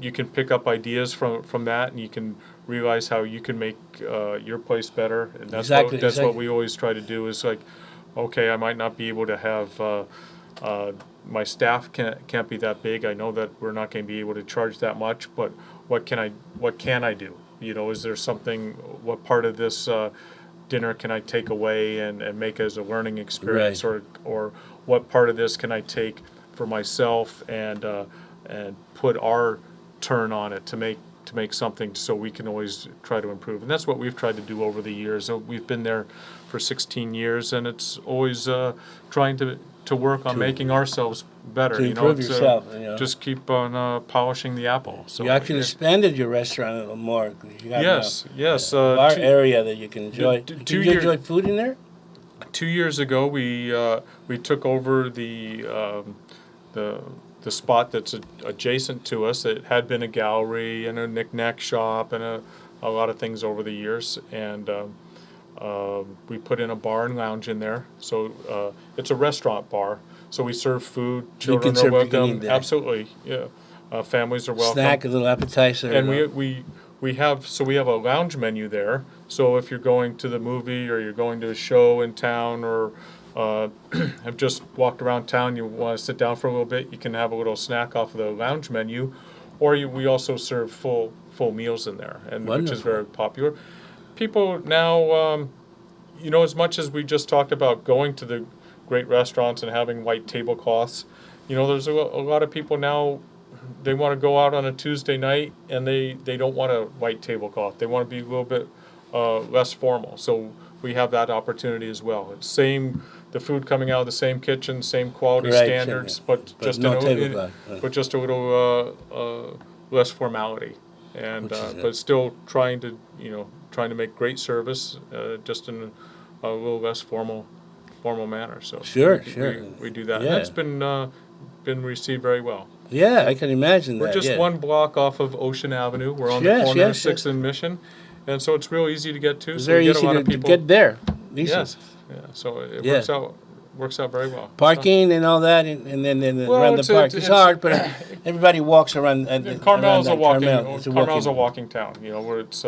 you can pick up ideas from that, and you can realize how you can make your place better, and that's Exactly. what we always try to do. Is like, okay, I might not be able to have my staff can't be that big. I know that we're not going to be able to charge that much, but what can I do? You know, is there something? What part of this dinner can I take away and make as a learning experience, Right. or what part of this can I take for myself and put our turn on it to make something, so we can always try to improve. And that's what we've tried to do over the years. We've been there for 16 years, and it's always trying to work on making ourselves better. To you know, improve it's, yourself, you know. just keep on polishing the apple. So You actually expanded your restaurant a little more. You got yes. a bar two- area that you can enjoy. two Can you year- enjoy food in there? 2 years ago, we took over the spot that's adjacent to us. It had been a gallery and a knick-knack shop and a lot of things over the years, and we put in a bar and lounge in there. So it's a restaurant bar. So we serve food. Children can are serve picnic welcome. there. Absolutely, yeah. Families are welcome. Snack, a little appetizer. And we have a lounge menu there. So if you're going to the movie or you're going to a show in town, or have just walked around town, you want to sit down for a little bit, you can have a little snack off of the lounge menu, or we also serve full meals in there, and which is Wonderful. very popular. People now, you know, as much as we just talked about going to the great restaurants and having white tablecloths, you know, there's a lot of people now. They want to go out on a Tuesday night, and they don't want a white tablecloth. They want to be a little bit less formal. So we have that opportunity as well. It's the food coming out of the same kitchen, same quality Right, standards, same, but just no a tablecloth, but a little less formality, and Which is but still trying to make great service, just in a little less formal manner. So Sure. we do that. Yeah. And that's been received very well. Yeah, I can imagine We're that. just yeah. one block off of Ocean Avenue. We're on the Yes, corner yes, of 6th yes. and Mission, and so it's real easy to get to. It's So very we get easy a lot to of people. get there. Easy. Yes, yeah. So it Yeah. works out very well. Parking and all that, and then Well, around the it's a- park. It's it's- hard, but everybody walks around. Carmel's a walking. It's a Carmel's a walking. walking town. You know, where it's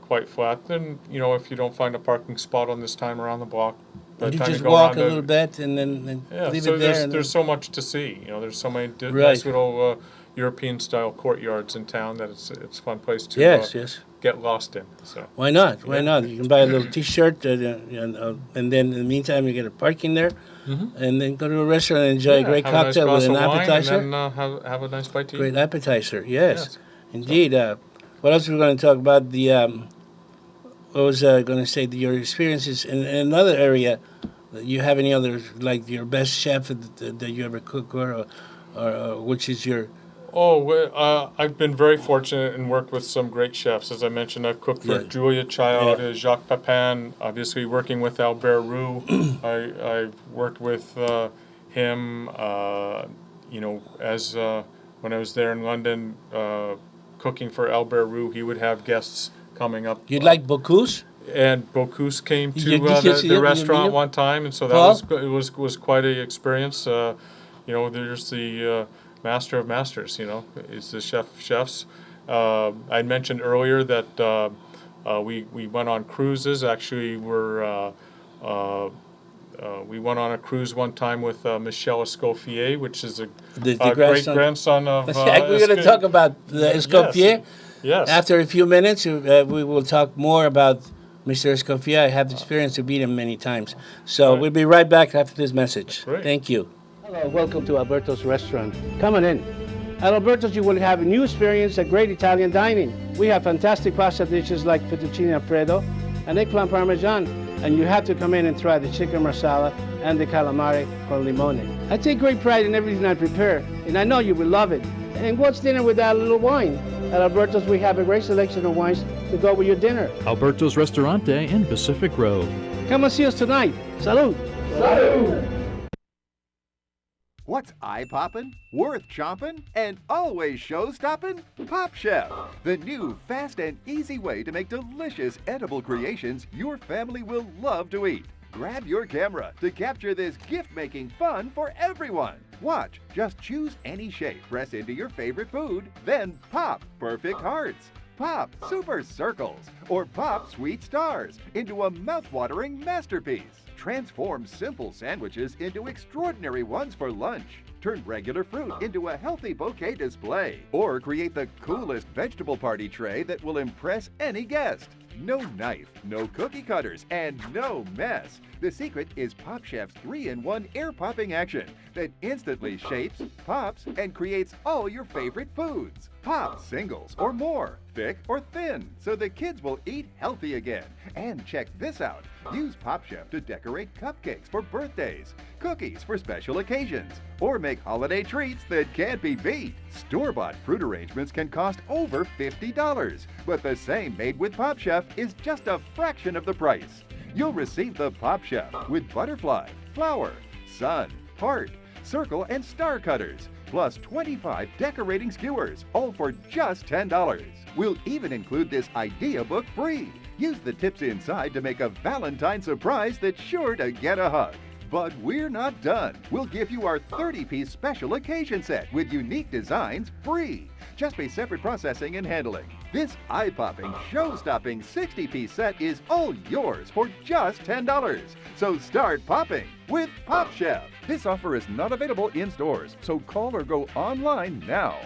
quite flat. Then you know, if you don't find a parking spot on this time around the block, by the You time just go walk around a little bit and then Yeah, leave so it there. there's and there's so much to see. You know, there's so many Right. nice little European style courtyards in town that it's a fun place to yes. get lost in. So Why not? Why Yeah. not? You can buy a little T-shirt, and then in the meantime you get a parking there, and then go to a restaurant and enjoy a great have a nice cocktail with glass an of wine, appetizer. and then have a nice bite to eat. Great appetizer. Yes, Yes. indeed. What else we're going to talk about? What was I going to say? Your experiences in another area you have any other, like your best chef that you ever cook, or which is your? I've been very fortunate and worked with some great chefs. As I mentioned, I've cooked for Yeah. Julia Child, Jacques Pepin, obviously working with Alberto. I've worked with him, as when I was there in London, cooking for Alberto, he would have guests coming up. You like Bocuse? And Bocuse came to You the restaurant one time, and so that Paul? was quite an experience. There's the master of masters. Is the chefs. I mentioned earlier that we went on cruises. Actually, we went on a cruise one time with Michel Escoffier, which is a great grandson of. We're going to talk about the Escoffier. Yes. After a few minutes, we will talk more about Mr. Escoffier. I have the experience to meet him many times. So we'll be right back after this message. Great. Thank you. Hello, welcome to Alberto's restaurant. Come on in. At Alberto's, you will have a new experience at great Italian dining. We have fantastic pasta dishes like fettuccine alfredo and eggplant parmesan. And you have to come in and try the chicken marsala and the calamari con limone. I take great pride in everything I prepare, and I know you will love it. And what's dinner without a little wine? At Alberto's, we have a great selection of wines to go with your dinner. Alberto's Restaurante in Pacific Grove. Come and see us tonight. Salud. Salud. What's eye-poppin', worth chompin', and always show-stoppin'? Pop Chef, the new fast and easy way to make delicious edible creations your family will love to eat. Grab your camera to capture this gift-making fun for everyone. Watch, just choose any shape, press into your favorite food, then pop perfect hearts, pop super circles, or pop sweet stars into a mouth-watering masterpiece. Transform simple sandwiches into extraordinary ones for lunch. Turn regular fruit into a healthy bouquet display. Or create the coolest vegetable party tray that will impress any guest. No knife, no cookie cutters, and no mess. The secret is Pop Chef's 3-in-1 air-popping action that instantly shapes, pops, and creates all your favorite foods. Pop singles or more, thick or thin, so the kids will eat healthy again. And check this out. Use Pop Chef to decorate cupcakes for birthdays, cookies for special occasions, or make holiday treats that can't be beat. Store-bought fruit arrangements can cost over $50, but the same made with Pop Chef is just a fraction of the price. You'll receive the Pop Chef with butterfly, flower, sun, heart, circle, and star cutters, plus 25 decorating skewers, all for just $10. We'll even include this idea book free. Use the tips inside to make a Valentine surprise that's sure to get a hug. But we're not done. We'll give you our 30-piece special occasion set with unique designs free. Just pay separate processing and handling. This eye-popping, show-stopping 60-piece set is all yours for just $10. So start popping with Pop Chef. This offer is not available in stores, so call or go online now.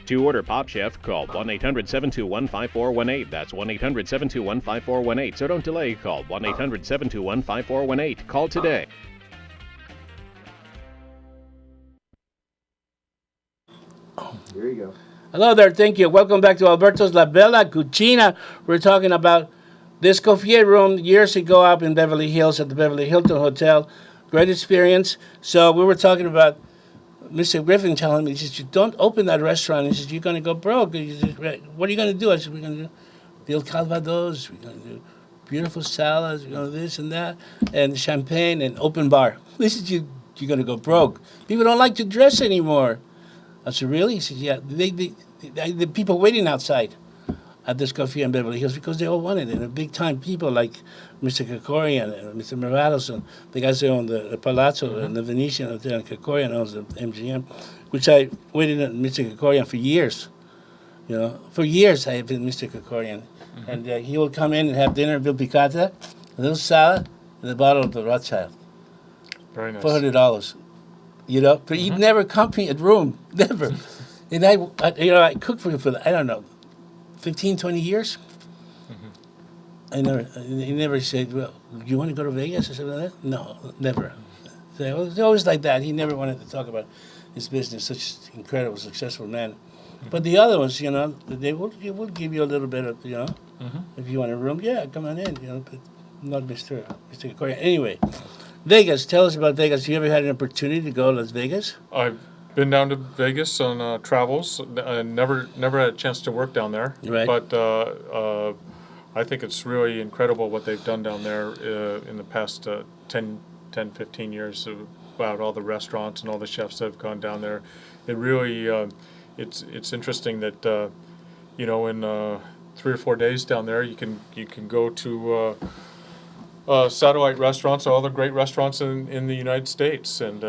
To order Pop Chef, call 1-800-721-5418. That's 1-800-721-5418. So don't delay. Call 1-800-721-5418. Call today. Here you go. Hello there, thank you. Welcome back to Alberto's La Bella Cuccina. We're talking about this Escoffier room years ago up in Beverly Hills at the Beverly Hilton Hotel. Great experience. So we were talking about Mr. Griffin telling me, he says, you don't open that restaurant. He says, you're going to go broke. He says, what are you going to do? I said, we're going to build calvados. We're going to do beautiful salads. We're going to do this and that. And champagne and open bar. He says, you're going to go broke. People don't like to dress anymore. I said, really? He said, yeah. The people waiting outside at this coffee in Beverly Hills because they all wanted it. And big-time people like Mr. Krikorian and Mr. Morados, and the guys that own the Palazzo and the Venetian Hotel, and Krikorian owns the MGM, which I waited on Mr. Krikorian for years. You know, for years I have been Mr. Krikorian. And he will come in and have dinner, Bill Picata, a little salad, and a bottle of the Rothschild. Very nice. $400. You know, but he'd never come to me at room, never. And I cooked for him for, I don't know, 15, 20 years. He never said, well, do you want to go to Vegas or something like that? No, never. So it was always like that. He never wanted to talk about his business, such an incredible, successful man. But the other ones, you know, they will give you a little bit of, you know, if you want a room, yeah, come on in, you know, but not Mr. Correa. Anyway, Vegas. Tell us about Vegas. You ever had an opportunity to go to Las Vegas? I've been down to Vegas on travels. Never had a chance to work down there. Right. But I think it's really incredible what they've done down there in the past 10, 15 years about all the restaurants and all the chefs that have gone down there. It really, it's interesting that, in 3 or 4 days down there, you can go to satellite restaurants, all the great restaurants in the United States, and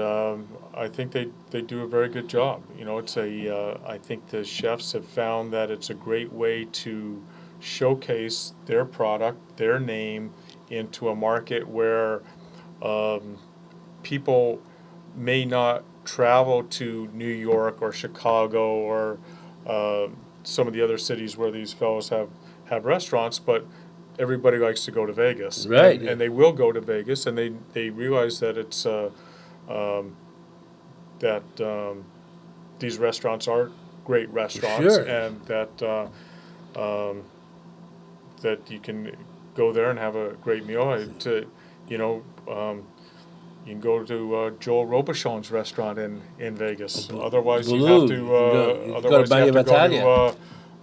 I think they do a very good job. I think the chefs have found that it's a great way to showcase their product, their name, into a market where people may not travel to New York or Chicago or some of the other cities where these fellows have restaurants, but everybody likes to go to Vegas, right? And they will go to Vegas, and they realize that it's these restaurants are great restaurants, sure. and that you can go there and have a great meal. You can go to Joel Robichon's restaurant in Vegas. Otherwise, you have to.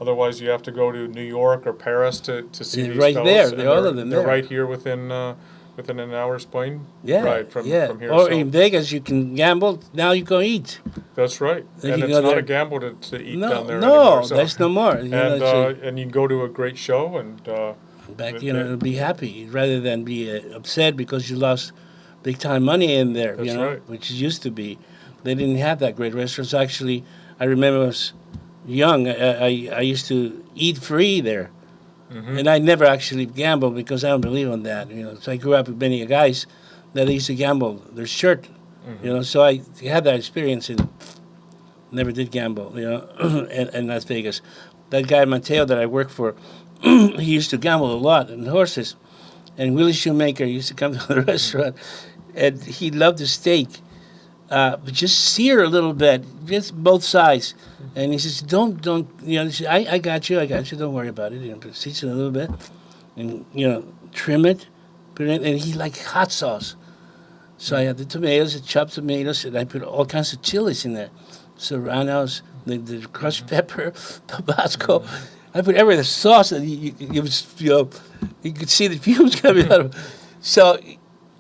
Otherwise, you have to go to New York or Paris to see these right fellows. there. And They're all of them They're there. right here within an hour's plane ride from here. Or So in Vegas, you can gamble. Now you go eat. that's right. Then And you it's go not there. a gamble to eat No, down there no, anymore. So. that's no more. And you can go to a great show and back, be happy rather than be upset because you lost big time money in there. That's right. Which it used to be. They didn't have that great restaurants. Actually, I remember I was young. I used to eat free there. Mm-hmm. And I never actually gambled because I don't believe in that. So I grew up with many guys that used to gamble their shirt. Mm-hmm. So I had that experience and never did gamble. In Las Vegas. That guy Mateo that I worked for, he used to gamble a lot in horses. And Willie Shoemaker used to come to the restaurant, and he loved the steak, but just sear a little bit, just both sides. And he says, don't, he says, I got you, don't worry about it. Season a little bit, and, trim it, put it in, and he liked hot sauce. So I had the tomatoes, the chopped tomatoes, and I put all kinds of chilies in there. Serranos, the crushed pepper, Tabasco. I put every sauce, and it was, you could see the fumes coming out of it. So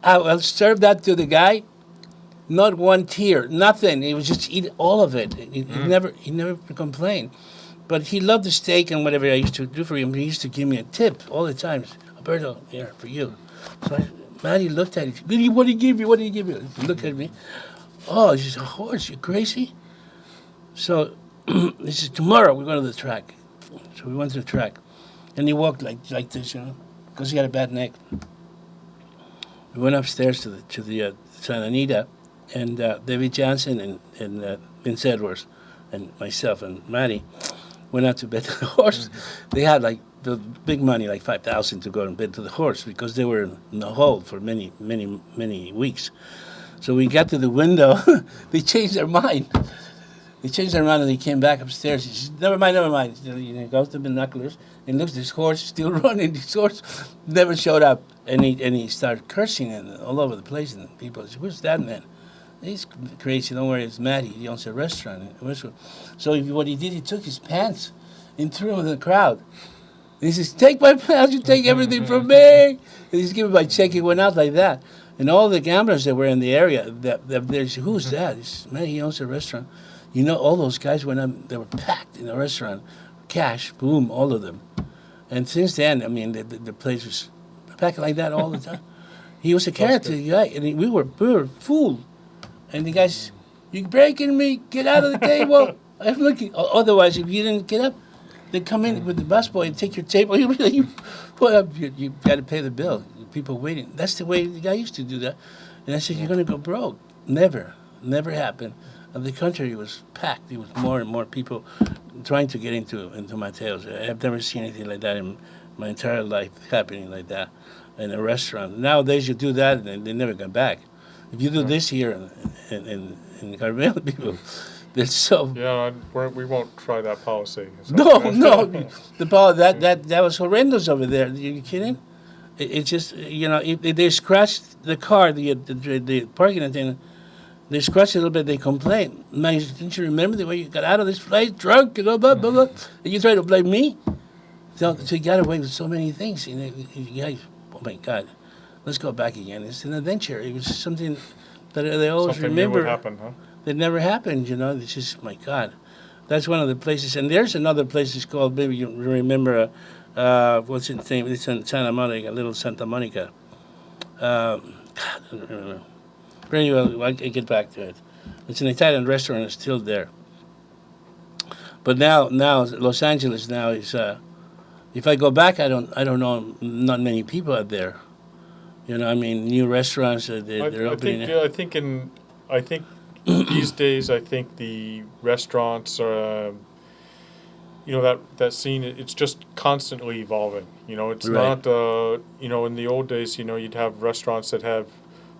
I'll serve that to the guy. Not one tear, nothing. He was just eat all of it. He never complained. But he loved the steak and whatever I used to do for him. He used to give me a tip all the time. Alberto, here for you. So Maddie looked at it. What did he give you? What did he give you? He looked at me. Oh, he says, a horse? You crazy? So he says, tomorrow we're going to the track. So we went to the track, and he walked like this, because he had a bad neck. We went upstairs to the Santa Anita, and David Johnson and Vince Edwards and myself and Maddie went out to bet to the horse. They had like the big money, like $5,000 to go and bet to the horse because they were in the hole for many, many, many weeks. So we got to the window. They changed their mind. They changed their mind and they came back upstairs. He said, never mind. He goes to the binoculars and looks, this horse still running. This horse never showed up. And he started cursing and all over the place. And people said, where's that man? He's crazy. Don't worry, it's Matty. He owns a restaurant. So what he did, he took his pants and threw them in the crowd. And he says, take my pants, you take everything from me. And he's giving my check. He went out like that. And all the gamblers that were in the area, they said, who's that? He says, man, he owns a restaurant. All those guys went up, they were packed in the restaurant. Cash, boom, all of them. And since then, the place was packed like that all the time. He was a character guy, and we were fooled. And the guys, you breaking me, get out of the table. I'm looking. Otherwise, if you didn't get up, they'd come in with the busboy and take your table. You got to pay the bill. People waiting. That's the way the guy used to do that. And I said, you're going to go broke. Never happened. The country was packed. There was more and more people trying to get into Mateo's. I've never seen anything like that in my entire life happening like that in a restaurant. Nowadays, you do that and they never come back. If you do this here in Carmel, people, they're so... Yeah, we won't try that policy. So. No, the that was horrendous over there. Are you kidding? It's just, if they scratch the car, the parking attendant, they scratch a little bit, they complain. Man, didn't you remember the way you got out of this place drunk, blah, blah, blah. And you try to blame me? So you got away with so many things. Oh my God, let's go back again. It's an adventure. It was something that they always Something remember. new would happen, huh? That never happened, It's just, my God. That's one of the places. And there's another place it's called, maybe you remember, what's its name? It's in Santa Monica, Little Santa Monica. God, I don't remember. Very well, I can get back to it. It's an Italian restaurant. It's still there. But now Los Angeles now is. If I go back, I don't know. Not many people out there. New restaurants. They're opening. I think these days, I think the restaurants are. That scene. It's just constantly evolving. It's Right. not. In the old days, you'd have restaurants that have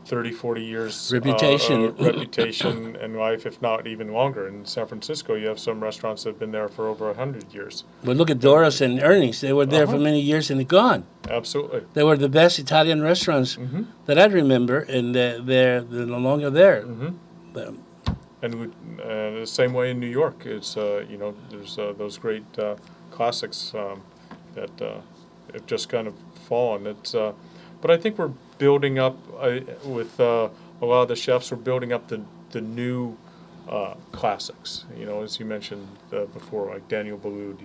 30, 40 years Reputation. reputation and life, if not even longer. In San Francisco, you have some restaurants that have been there for over 100 years. But look at Doris and Ernie's. They were there for many years and they're gone. Absolutely. They were the best Italian restaurants that I remember, and they're no longer there. Um, And the same way in New York, it's there's those great classics that have just kind of fallen. But I think we're building up with a lot of the chefs. We're building up the new classics. As you mentioned before, like Daniel Boulud.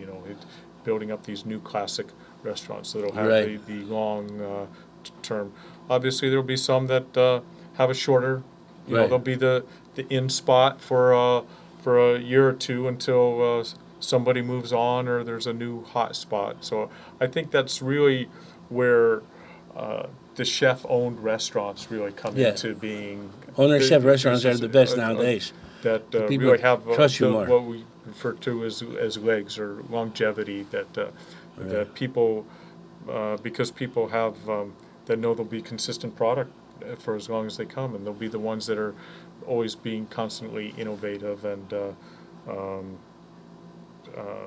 Building up these new classic restaurants that'll have Right. the long term. Obviously, there'll be some that have a shorter. There'll be the in spot for a year or two until somebody moves on or there's a new hot spot. So I think that's really where the chef-owned restaurants really come into being. Owner-chef restaurants are the best nowadays. That people really have trust you more. what we refer to as legs or longevity. That people, because people have that know there'll be consistent product for as long as they come, and they'll be the ones that are always being constantly innovative and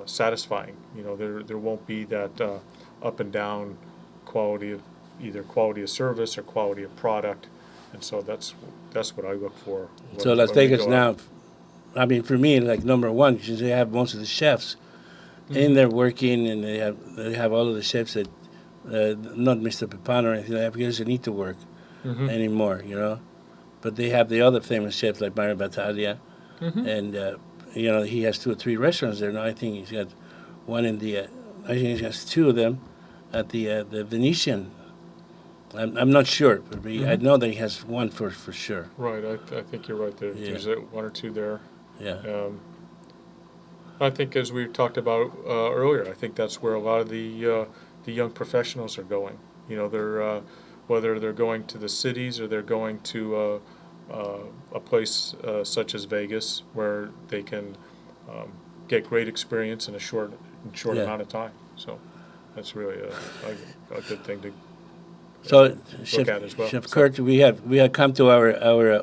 satisfying. There won't be that up and down quality of either quality of service or quality of product, and so that's what I look for. So Las Vegas now, for me, like number one, because they have most of the chefs in there working, and they have all of the chefs that not Mr. Pepano or anything like that, because they need to work anymore, But they have the other famous chefs like Mario Battaglia, and he has 2 or 3 restaurants there now. I think he's got one in the. I think he has 2 of them at the Venetian. I'm not sure, but I know that he has one for sure. Right, I think you're right there. Yeah. There's 1 or 2 there. Yeah. I think, as we talked about earlier, I think that's where a lot of the young professionals are going. They're whether they're going to the cities or they're going to a place such as Vegas, where they can get great experience in a short amount of time. So that's really a good thing to So, look at as well. Chef Kurt, we have come to our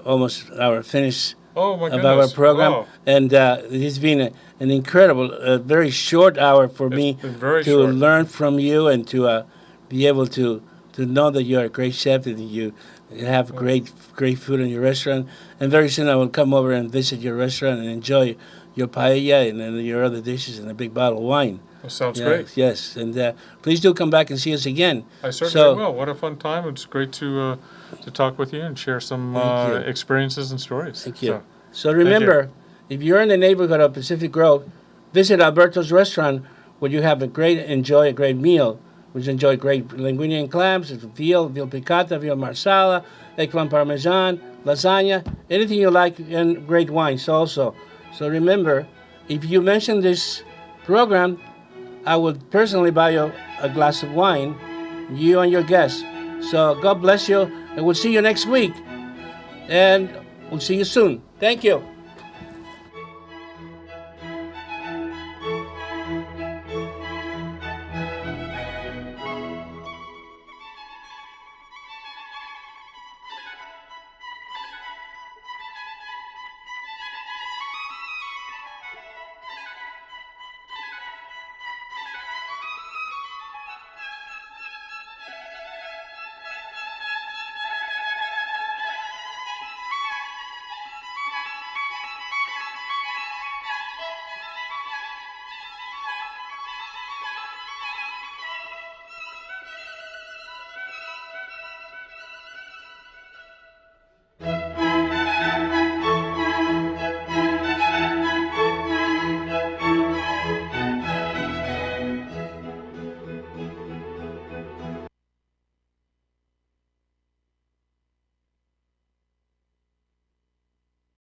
almost our finish Oh my of goodness! our program, Wow. and it's been an incredible, very short hour for me been very to short. learn from you and to be able to know that you're a great chef and you have great food in your restaurant. And very soon I will come over and visit your restaurant and enjoy your paella and then your other dishes and a big bottle of wine. That sounds Yes, great. Yes, and please do come back and see us again. I certainly will. What a fun time! It's great to talk with you and share some Thank you. experiences and stories. Thank you. So remember, if you're in the neighborhood of Pacific Grove, visit Alberto's restaurant where you have enjoy a great meal. We enjoy great linguine and clams, veal piccata, veal marsala, eggplant parmesan, lasagna, anything you like, and great wines also. So remember, if you mention this program, I would personally buy you a glass of wine, you and your guests. So God bless you, and we'll see you next week. And we'll see you soon. Thank you.